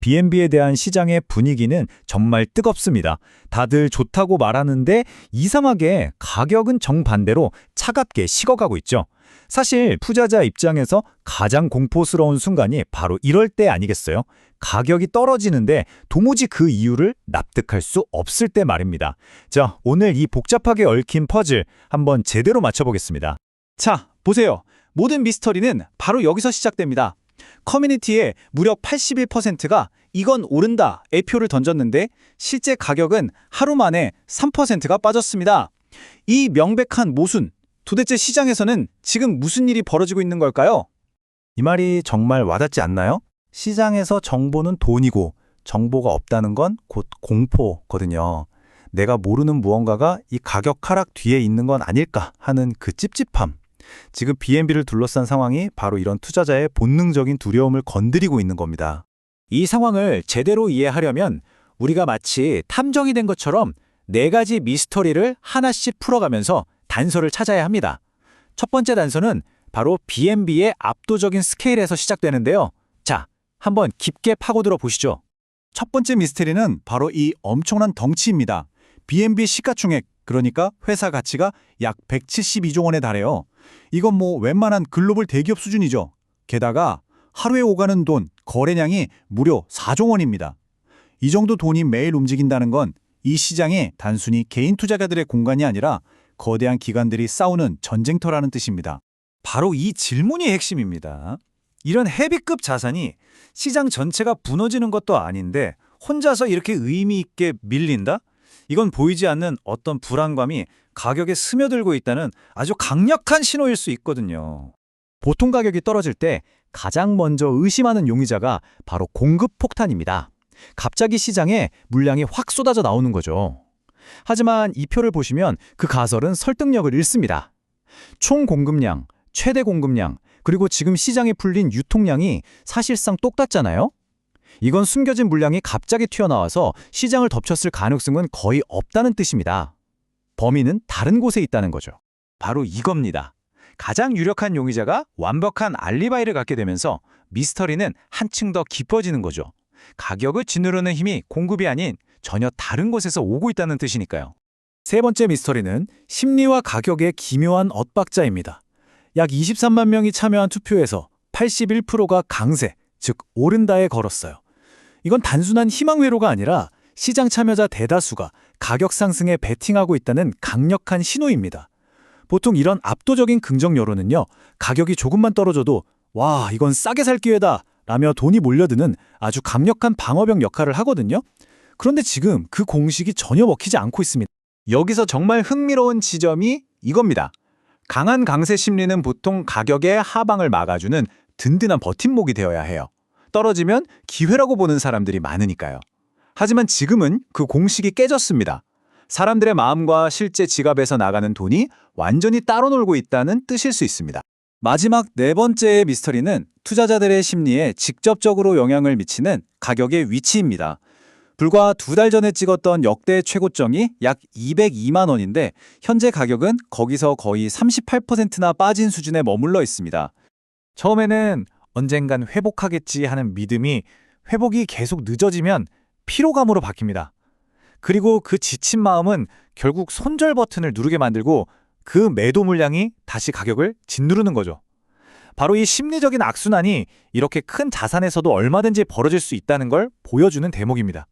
B&B에 대한 시장의 분위기는 정말 뜨겁습니다. 다들 좋다고 말하는데 이상하게 가격은 정반대로 차갑게 식어가고 있죠. 사실 투자자 입장에서 가장 공포스러운 순간이 바로 이럴 때 아니겠어요? 가격이 떨어지는데 도무지 그 이유를 납득할 수 없을 때 말입니다. 자, 오늘 이 복잡하게 얽힌 퍼즐 한번 제대로 맞춰보겠습니다. 자, 보세요. 모든 미스터리는 바로 여기서 시작됩니다. 커뮤니티에 무려 81%가 이건 오른다의 표를 던졌는데 실제 가격은 하루 만에 3%가 빠졌습니다. 이 명백한 모순, 도대체 시장에서는 지금 무슨 일이 벌어지고 있는 걸까요? 이 말이 정말 와닿지 않나요? 시장에서 정보는 돈이고 정보가 없다는 건 곧 공포거든요. 내가 모르는 무언가가 이 가격 하락 뒤에 있는 건 아닐까 하는 그 찝찝함. 지금 B&B를 둘러싼 상황이 바로 이런 투자자의 본능적인 두려움을 건드리고 있는 겁니다. 이 상황을 제대로 이해하려면 우리가 마치 탐정이 된 것처럼 4가지 미스터리를 하나씩 풀어가면서 단서를 찾아야 합니다. 첫 번째 단서는 바로 B&B의 압도적인 스케일에서 시작되는데요. 자, 한번 깊게 파고들어 보시죠. 첫 번째 미스테리는 바로 이 엄청난 덩치입니다. B&B 시가총액, 그러니까 회사 가치가 약 172조 원에 달해요. 이건 뭐 웬만한 글로벌 대기업 수준이죠. 게다가 하루에 오가는 돈, 거래량이 무려 4조 원입니다. 이 정도 돈이 매일 움직인다는 건 이 시장이 단순히 개인 투자가들의 공간이 아니라 거대한 기관들이 싸우는 전쟁터라는 뜻입니다. 바로 이 질문이 핵심입니다. 이런 헤비급 자산이 시장 전체가 무너지는 것도 아닌데 혼자서 이렇게 의미 있게 밀린다? 이건 보이지 않는 어떤 불안감이 가격에 스며들고 있다는 아주 강력한 신호일 수 있거든요. 보통 가격이 떨어질 때 가장 먼저 의심하는 용의자가 바로 공급 폭탄입니다. 갑자기 시장에 물량이 확 쏟아져 나오는 거죠. 하지만 이 표를 보시면 그 가설은 설득력을 잃습니다. 총 공급량, 최대 공급량, 그리고 지금 시장에 풀린 유통량이 사실상 똑같잖아요? 이건 숨겨진 물량이 갑자기 튀어나와서 시장을 덮쳤을 가능성은 거의 없다는 뜻입니다. 범인은 다른 곳에 있다는 거죠. 바로 이겁니다. 가장 유력한 용의자가 완벽한 알리바이를 갖게 되면서 미스터리는 한층 더 깊어지는 거죠. 가격을 짓누르는 힘이 공급이 아닌 전혀 다른 곳에서 오고 있다는 뜻이니까요. 세 번째 미스터리는 심리와 가격의 기묘한 엇박자입니다. 약 23만 명이 참여한 투표에서 81%가 강세, 즉 오른다에 걸었어요. 이건 단순한 희망 회로가 아니라 시장 참여자 대다수가 가격 상승에 베팅하고 있다는 강력한 신호입니다. 보통 이런 압도적인 긍정 여론은요, 가격이 조금만 떨어져도 와, 이건 싸게 살 기회다 라며 돈이 몰려드는 아주 강력한 방어벽 역할을 하거든요. 그런데 지금 그 공식이 전혀 먹히지 않고 있습니다. 여기서 정말 흥미로운 지점이 이겁니다. 강한 강세 심리는 보통 가격의 하방을 막아주는 든든한 버팀목이 되어야 해요. 떨어지면 기회라고 보는 사람들이 많으니까요. 하지만 지금은 그 공식이 깨졌습니다. 사람들의 마음과 실제 지갑에서 나가는 돈이 완전히 따로 놀고 있다는 뜻일 수 있습니다. 마지막 네 번째의 미스터리는 투자자들의 심리에 직접적으로 영향을 미치는 가격의 위치입니다. 불과 2달 전에 찍었던 역대 최고점이 약 202만 원인데 현재 가격은 거기서 거의 38%나 빠진 수준에 머물러 있습니다. 처음에는 언젠간 회복하겠지 하는 믿음이 회복이 계속 늦어지면 피로감으로 바뀝니다. 그리고 그 지친 마음은 결국 손절 버튼을 누르게 만들고 그 매도 물량이 다시 가격을 짓누르는 거죠. 바로 이 심리적인 악순환이 이렇게 큰 자산에서도 얼마든지 벌어질 수 있다는 걸 보여주는 대목입니다.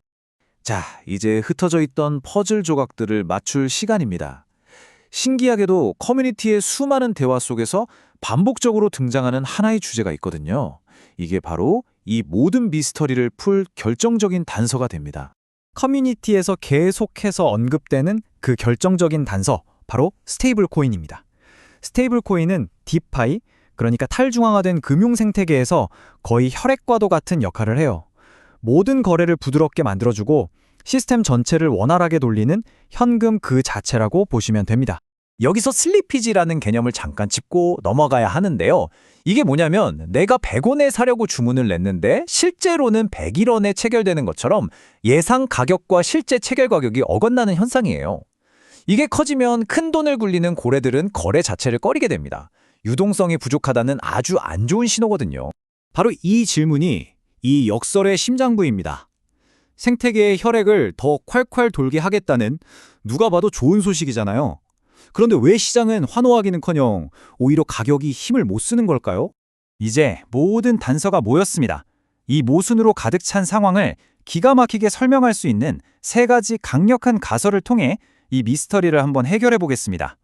자, 이제 흩어져 있던 퍼즐 조각들을 맞출 시간입니다. 신기하게도 커뮤니티의 수많은 대화 속에서 반복적으로 등장하는 하나의 주제가 있거든요. 이게 바로 이 모든 미스터리를 풀 결정적인 단서가 됩니다. 커뮤니티에서 계속해서 언급되는 그 결정적인 단서, 바로 스테이블 코인입니다. 스테이블 코인은 디파이, 그러니까 탈중앙화된 금융 생태계에서 거의 혈액과도 같은 역할을 해요. 모든 거래를 부드럽게 만들어주고 시스템 전체를 원활하게 돌리는 현금 그 자체라고 보시면 됩니다. 여기서 슬리피지라는 개념을 잠깐 짚고 넘어가야 하는데요. 이게 뭐냐면 내가 100원에 사려고 주문을 냈는데 실제로는 101원에 체결되는 것처럼 예상 가격과 실제 체결 가격이 어긋나는 현상이에요. 이게 커지면 큰 돈을 굴리는 고래들은 거래 자체를 꺼리게 됩니다. 유동성이 부족하다는 아주 안 좋은 신호거든요. 바로 이 질문이 이 역설의 심장부입니다. 생태계의 혈액을 더 콸콸 돌게 하겠다는 누가 봐도 좋은 소식이잖아요. 그런데 왜 시장은 환호하기는커녕 오히려 가격이 힘을 못 쓰는 걸까요? 이제 모든 단서가 모였습니다. 이 모순으로 가득 찬 상황을 기가 막히게 설명할 수 있는 세 가지 강력한 가설을 통해 이 미스터리를 한번 해결해 보겠습니다.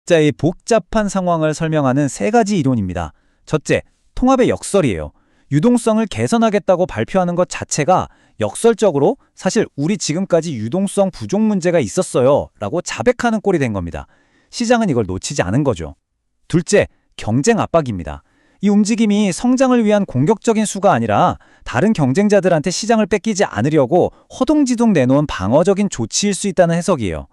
자, 이 복잡한 상황을 설명하는 세 가지 이론입니다. 첫째, 통합의 역설이에요. 유동성을 개선하겠다고 발표하는 것 자체가 역설적으로 사실 우리 지금까지 유동성 부족 문제가 있었어요 라고 자백하는 꼴이 된 겁니다. 시장은 이걸 놓치지 않은 거죠. 둘째, 경쟁 압박입니다. 이 움직임이 성장을 위한 공격적인 수가 아니라 다른 경쟁자들한테 시장을 뺏기지 않으려고 허둥지둥 내놓은 방어적인 조치일 수 있다는 해석이에요.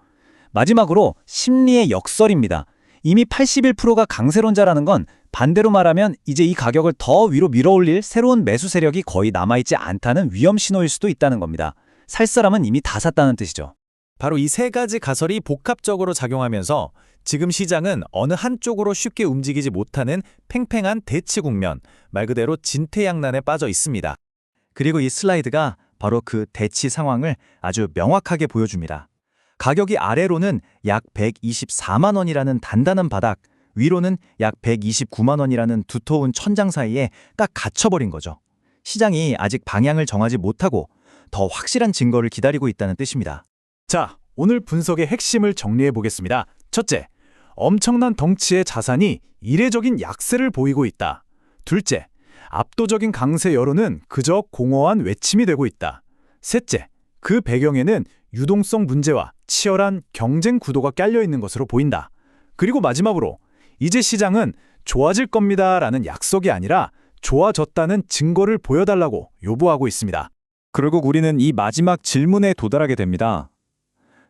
마지막으로 심리의 역설입니다. 이미 81%가 강세론자라는 건 반대로 말하면 이제 이 가격을 더 위로 밀어올릴 새로운 매수 세력이 거의 남아있지 않다는 위험 신호일 수도 있다는 겁니다. 살 사람은 이미 다 샀다는 뜻이죠. 바로 이 세 가지 가설이 복합적으로 작용하면서 지금 시장은 어느 한쪽으로 쉽게 움직이지 못하는 팽팽한 대치 국면, 말 그대로 진퇴양난에 빠져 있습니다. 그리고 이 슬라이드가 바로 그 대치 상황을 아주 명확하게 보여줍니다. 가격이 아래로는 약 124만 원이라는 단단한 바닥, 위로는 약 129만 원이라는 두터운 천장 사이에 딱 갇혀버린 거죠. 시장이 아직 방향을 정하지 못하고 더 확실한 증거를 기다리고 있다는 뜻입니다. 자, 오늘 분석의 핵심을 정리해 보겠습니다. 첫째, 엄청난 덩치의 자산이 이례적인 약세를 보이고 있다. 둘째, 압도적인 강세 여론은 그저 공허한 외침이 되고 있다. 셋째, 그 배경에는 유동성 문제와 치열한 경쟁 구도가 깔려 있는 것으로 보인다. 그리고 마지막으로 이제 시장은 좋아질 겁니다라는 약속이 아니라 좋아졌다는 증거를 보여달라고 요구하고 있습니다. 결국 우리는 이 마지막 질문에 도달하게 됩니다.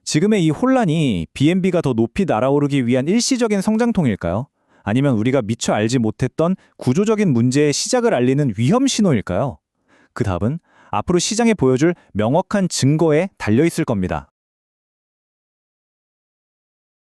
지금의 이 혼란이 BNB가 더 높이 날아오르기 위한 일시적인 성장통일까요? 아니면 우리가 미처 알지 못했던 구조적인 문제의 시작을 알리는 위험 신호일까요? 그 답은 앞으로 시장에 보여줄 명확한 증거에 달려 있을 겁니다.